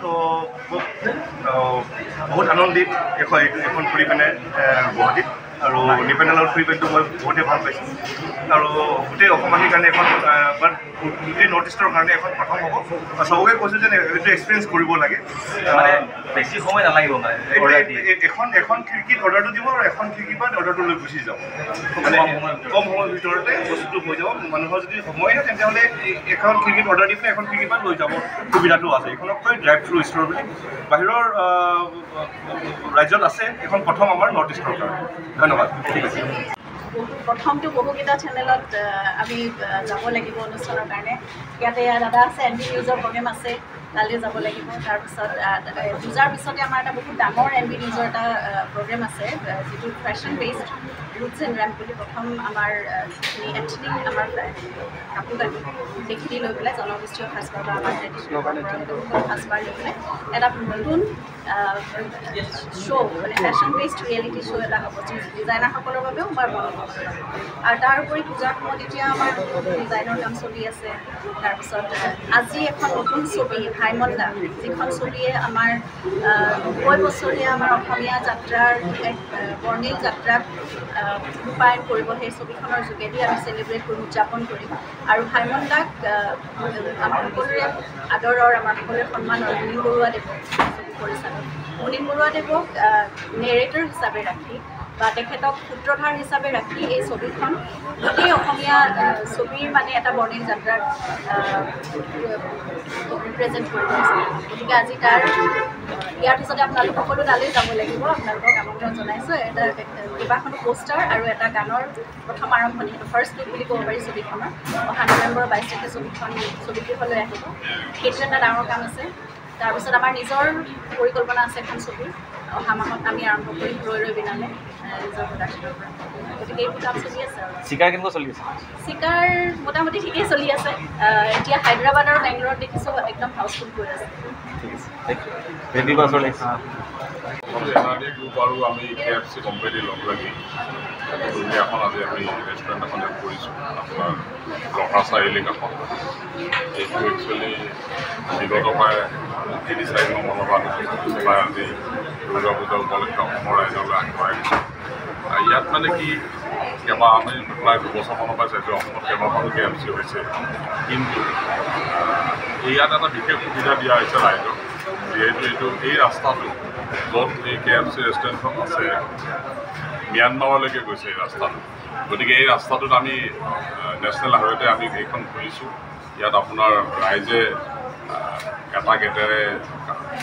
তো বহুত আনন্দিত এখন ফুৰি পিনে গুৱাহাটীত আৰু নিপেনেলৰ ফুৰি পেনটো মই বহুতেই ভাল পাইছোঁ আৰু গোটেই অসমবাসীৰ কাৰণে এখন গোটেই নৰ্থ ইষ্টৰ কাৰণে এখন প্ৰথম হ'ব চবকে কৈছোঁ যে এইটো এক্সপিৰিয়েঞ্চ কৰিব লাগে বেছি সময় নালাগিব মানে এখন খিৰিকীত অৰ্ডাৰটো দিব আৰু এখন খিৰিকীৰ পৰা অৰ্ডাৰটো লৈ গুচি যাব মানে কম সময়ৰ ভিতৰতে বস্তুটো হৈ যাব মানুহৰ যদি সময় হয় তেতিয়াহ'লে এখন খিৰিকীত অৰ্ডাৰ দি পেলাই এখন খিৰিকীৰ পৰা লৈ যাব সুবিধাটো আছে এইখনক কয় ড্ৰাইভ থ্ৰু ষ্ট'ৰ বুলি বাহিৰৰ ৰাজ্যত আছে এখন প্ৰথম আমাৰ নৰ্থ ইষ্টৰ কাৰণে ধন্যবাদ ঠিক আছে প্ৰথমটো বহুকেইটা চেনেলত আমি যাব লাগিব অনুষ্ঠানৰ কাৰণে ইয়াতে দাদা আছে NB নিউজৰ প্ৰগ্ৰেম আছে তালৈ যাব লাগিব তাৰপিছত পূজাৰ পিছতে আমাৰ এটা বহুত ডাঙৰ NB নিউজৰ এটা প্ৰগ্ৰেম আছে যিটো fashion based routes and ramp বুলি প্ৰথম আমাৰ যিখিনি এথনিক আমাৰ কাপোৰ কানি সেইখিনি লৈ পেলাই জনগোষ্ঠীয় সাজপাৰ বা আমাৰ ট্ৰেডিশ্যনেল পৰম্পৰাগত সাজপাৰ লৈ পেলাই এটা নতুন শ্ব' মানে ফেশ্বন বেছড ৰিয়েলিটি শ্ব' এটা হ'ব যি ডিজাইনাৰসকলৰ বাবেও আমাৰ মনত আৰু তাৰ উপৰি পূজাৰ সময়ত এতিয়া আমাৰ ডিজাইনৰ কাম চলি আছে তাৰপিছত আজি এখন নতুন ছবি ভাইমন্দা যিখন ছবিয়ে আমাৰ 90 বছৰীয়া আমাৰ অসমীয়া যাত্ৰাৰ এক বৰ্ণিল যাত্ৰাক ৰূপায়ণ কৰিব সেই ছবিখনৰ যোগেদি আমি চেলিব্ৰেট কৰিম উদযাপন কৰিম আৰু ভাইমন্দাক আমাৰ সকলোৰে আদৰৰ আমাৰ সকলোৰে সন্মানৰ মুনীন বৰুৱাদেৱক পৰিচালক মুনীন বৰুৱাদেৱক নেৰেটৰ হিচাপে ৰাখি বা তেখেতক সূত্ৰধাৰ হিচাপে ৰাখি এই ছবিখন গোটেই অসমীয়া ছবিৰ মানে এটা বৰ্ণিল যাত্ৰাক ৰিপ্ৰেজেণ্ট কৰিব গতিকে আজি তাৰ ইয়াৰ পিছতে আপোনালোক সকলো তালৈ যাব লাগিব আপোনালোকক আমন্ত্ৰণ জনাইছোঁ এটা কেইবাখনো পোষ্টাৰ আৰু এটা গানৰ প্ৰথম আৰম্ভণি সেইটো ফাৰ্ষ্ট লুক বুলি ক'ব পাৰি ছবিখনৰ অহা নৱেম্বৰ 22 তাৰিখে ছবিগৃহলৈ আহিব সেইটো এটা ডাঙৰ কাম আছে তাৰপিছত আমাৰ নিজৰ পৰিকল্পনা আছে এখন ছবি অহা মাহত আমি আৰম্ভ কৰিম ৰৈ বিনালে নিজৰ প্ৰডাকশ্যনৰ পৰা গতিকে এইবোৰ কাম চলি আছে চিকাৰ কেনেকুৱা চলি আছে চিকাৰ মোটামুটি ঠিকেই চলি আছে এতিয়া হায়দৰাবাদ আৰু বেংগলোৰত দেখিছোঁ একদম হাউচফুল হৈ আছে ঠিক আছে ভেটি বাছৰ নেক্সট এনাডি গ্ৰুপ আৰু আমি KFC কোম্পানী লগ লাগি এখন আজি আমি ৰেষ্টুৰেণ্ট এখন কৰিছোঁ আপোনাৰ লখৰা চাৰিআলি কাষত এইটো একচুৱেলি বিগত প্ৰায় 3-4 মাহৰ পৰা চলাই আজি দুৰ্গা পূজা উপলক্ষে অসমৰ ৰাইজলৈ আগবঢ়াই দিছোঁ ইয়াত মানে কি আমি প্ৰায় 2 বছৰমানৰ পৰা চাইছোঁ অসমত কেইবাখনো KFC হৈছে কিন্তু ইয়াত এটা বিশেষ সুবিধা দিয়া হৈছে ৰাইজক যিহেতু এই ৰাস্তাটো য'ত এই KFC ৰেষ্টুৰেণ্টখন আছে ম্যানমাৰলৈকে গৈছে এই ৰাস্তাটো গতিকে এই ৰাস্তাটোত আমি নেশ্যনেল হাইৱেতে আমি এইখন খুলিছোঁ ইয়াত আপোনাৰ ৰাইজে এটা গেটেৰে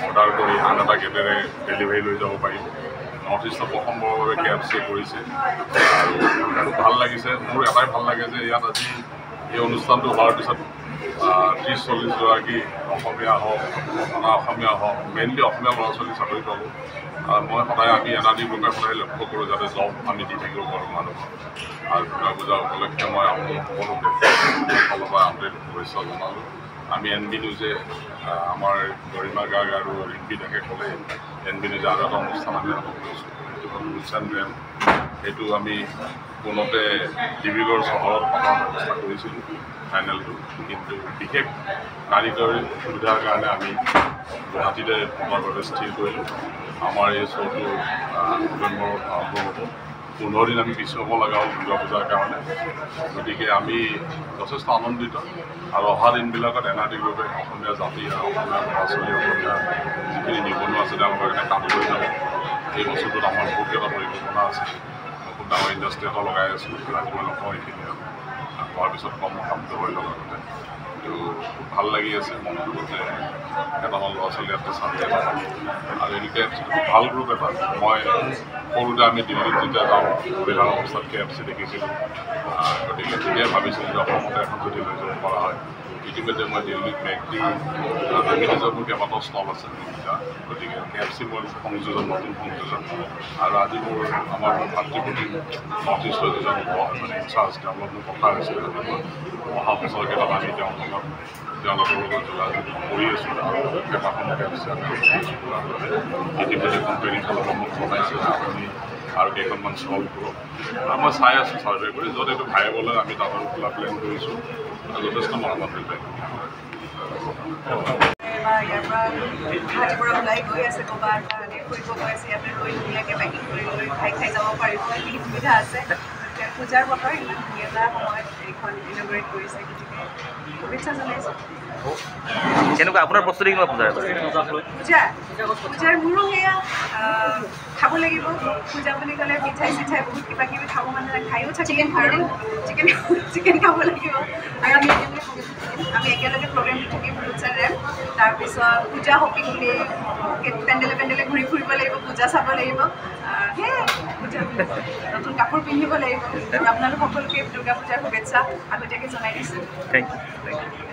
অৰ্ডাৰ কৰি আন এটা গেটেৰে ডেলিভাৰী লৈ যাব পাৰিব নৰ্থ ইষ্টৰ প্ৰথমবাৰৰ বাবে KFC কৰিছে আৰু ভাল লাগিছে মোৰ এটাই ভাল লাগে যে ইয়াত আজি এই অনুষ্ঠানটো হোৱাৰ পিছত 30-40 গৰাকী অসমীয়া হওক অসমীয়া হওক মেইনলি অসমীয়া ল'ৰা ছোৱালী চাকৰি পাব মই সদায় আমি এনাডি গ্ৰুপে সদায় লক্ষ্য কৰোঁ যাতে জব আমি দি থাকিব পাৰোঁ মানুহক আৰু দুৰ্গা পূজা উপলক্ষে মই আপোনালোক সকলোকে ফালৰ পৰা আন্তৰিক শুভেচ্ছা জনালোঁ আমি NB নিউজে আমাৰ গৰিমা গাৰ্গ আৰু ৰিম্পি দাসে ক'লে NB নিউজে আৰু এটা অনুষ্ঠান আমি আৰম্ভ কৰিছোঁ সেইটো হ'ল ৰুটছ এণ্ড ৰেম্প সেইটো আমি পোনতে ডিব্ৰুগড় চহৰত পতাৰ ব্যৱস্থা কৰিছিলোঁ ফাইনেলটো কিন্তু বিশেষ কাৰিকৰী সুবিধাৰ কাৰণে আমি গুৱাহাটীতে পতাৰ বাবে স্থিৰ কৰিলোঁ আমাৰ এই শ্ব'টো নৱেম্বৰত আৰম্ভ হ'ব 15 দিন আমি পিছুৱাব লগা হ'ল দুৰ্গা পূজাৰ কাৰণে গতিকে আমি যথেষ্ট আনন্দিত আৰু অহা দিনবিলাকত এনাডি গ্ৰুপে অসমীয়া জাতি আৰু অসমীয়া ল'ৰা ছোৱালী অসমীয়া যিখিনি নিবনুৱা আছে তেওঁলোকৰ কাৰণে কাম কৰি যাব এই বস্তুটোত আমাৰ বহুতকেইটা পৰিকল্পনা আছে খুব ডাঙৰ ইণ্ডাষ্ট্ৰী এটা লগাই আছোঁ আজি মই নকওঁ এইখিনি হোৱাৰ পিছত কম কামটো হৈ লগতে কিন্তু খুব ভাল লাগি আছে মনটো যে কেইটামান ল'ৰা ছোৱালী ইয়াতে চাকৰি এটা পাব আৰু এনেকৈ খুব ভাল গ্ৰুপ এটা মই সৰুতে আমি দিল্লীত যেতিয়া যাওঁ বিধান অৱস্থাত KFC দেখিছিলোঁ গতিকে তেতিয়াই ভাবিছিলোঁ যে অসমতে এখন যদি লৈ যাব পৰা হয় ইতিমধ্যে মই দিল্লীত মেগডি নিজৰ মোৰ কেইবাটাও ষ্টল আছে গতিকে KFC মোৰ সংযোজন নতুন সংযোজন আৰু আজি মোৰ আমাৰ ভাতৃপ্ৰতি নৰ্থ ইষ্টৰ যিজন মানে ইনচাৰ্জ তেওঁলোক মোৰ কথা হৈছিল অহা বছৰ কেইটাত আমি তেওঁলোকৰ লগত যোগাযোগ কৰি আছোঁ কেইবাখনো KFC ইতিমধ্যে কোম্পানীৰ ফালৰ পৰা মোক জনাইছে যে আপুনি আৰু কেইখনমান ষ্টল কৰক আৰু মই চাই আছোঁ চাৰ্ভে কৰি য'ত এইটো ভাইবলৈ আমি তাতো খোলা প্লেন কৰিছোঁ যথেষ্ট মৰমত ফিডবেক ওলাই গৈ আছে ক'ৰবাত ফুৰিব গৈ আছে ইয়াতে ৰৈ ধুনীয়াকৈ পেকিং কৰি লৈ খাই যাব পাৰিব এইখিনি সুবিধা আছে গতিকে পূজাৰ বতৰ ইমান ধুনীয়া এটা সময়ত এইখন ইনগ্ৰেট কৰিছে গতিকে শুভেচ্ছা জনাইছোঁ কেনেকুৱা আপোনাৰ প্ৰস্তুতি কেনেকুৱা পূজাৰ মোৰো সেয়া খাব লাগিব পূজা বুলি ক'লে মিঠাই চিঠাই বহুত কিবা কিবি খাব মানুহে খায়ো থাকিম আৰু চিকেন খাব লাগিব আৰু আমি একেলগে প্ৰগ্ৰেম দি থাকিম ফ্ৰুটছ এণ্ড ৰেম তাৰপিছত পূজা হপিং বুলি পেণ্ডেলে ঘূৰি ফুৰিব লাগিব পূজা চাব লাগিব সেয়াই পূজা নতুন কাপোৰ পিন্ধিব লাগিব আৰু আপোনালোক সকলোকে দুৰ্গা পূজাৰ শুভেচ্ছা আগতীয়াকৈ জনাই দিছোঁ থেংক ইউ